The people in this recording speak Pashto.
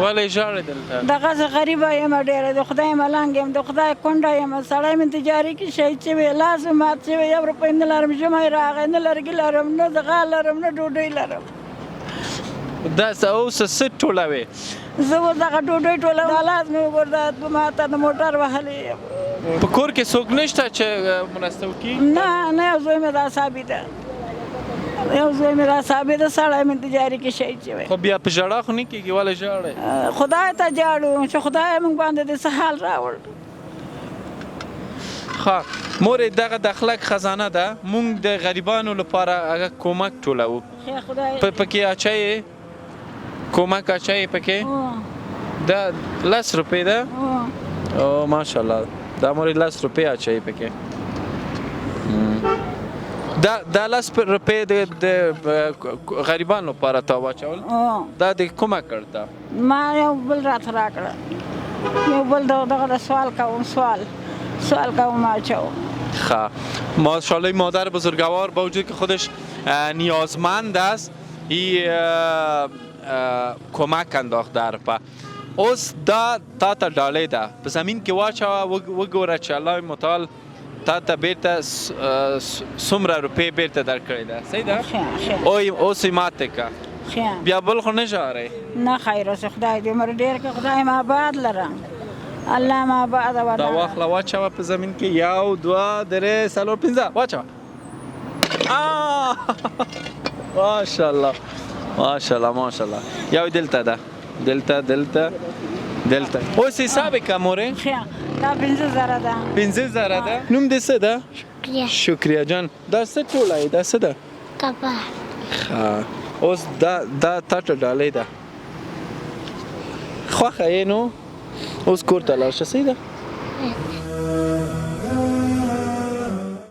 ولې ژاړې دلته؟ دغسې غریبه یم ډېره د خدای ملنګ یم د خدای کونډه یم سړی مې تجاري کې شهید شوی لاس مې مات شوی 1 روپۍ نه لرم ژمی راغی نه لرګي لرم نه دغه لرم نه ډوډۍ لرم دا اوس څه ټولوې؟ زه اوس دغه ډوډۍ ټولوم دا لاس مې وګوره ما ته د موټر وهلی یم په کور کې څوک نشته چې مرسته وکړي؟ نه نه یو زوی مې دا ثابت ده یو زوی مې را ثابت ده سړی مې تجاري کې شهید شوی خو بیا په ژړا خو نه کېږي ولې ژاړې؟ خدای ته جاړو چې خدای موږ باندې د څه حال راوړ ښه مورې دغه د اخلاق خزانه ده موږ د غریبانو لپاره هغه کمک ټولوو پکې اچوې کمک اچوې پکې دا 10 روپۍ ده او ماشاءالله دا مورې 10 روپۍ اچوې پکې دا 10 روپۍ د غریبانو لپاره تا واچول دا د کومه کړ ما یو بل راته راکړه یو بل دغه سوال کوم سوال کوم اچوم ښه ماشاءالله مادر بزرگوار با وجود که خودش نیازمند است کمک انداخت در پا اوس دا تا ته ډالۍ ده په زمین کې واچوه وګوره چې الله متعال تا ته بیرته څومره روپۍ بیرته درکړې ده صحیح ده اوس یې ماتې که بیا بل خو نه ژاړئ نه خیر اوس خدای دې عمر ډېر کړه خدای ما آباد لرم الله ما آباد دا واخله واچوه په زمین کې 1 2 3 4 5 واچوه ماشاءالله ماشاءالله ماشاءالله یو دلته ده دلته اوس حساب یې که مورې دا 15,000 ده 15,000 ده نوم دې څه ده شکریه جان دا څه ټولایې دا څه ده کباب ښه اوس دا تا ته ډالۍ ده خوښه یې نو اوس کور ته لاړ شه صحیح ده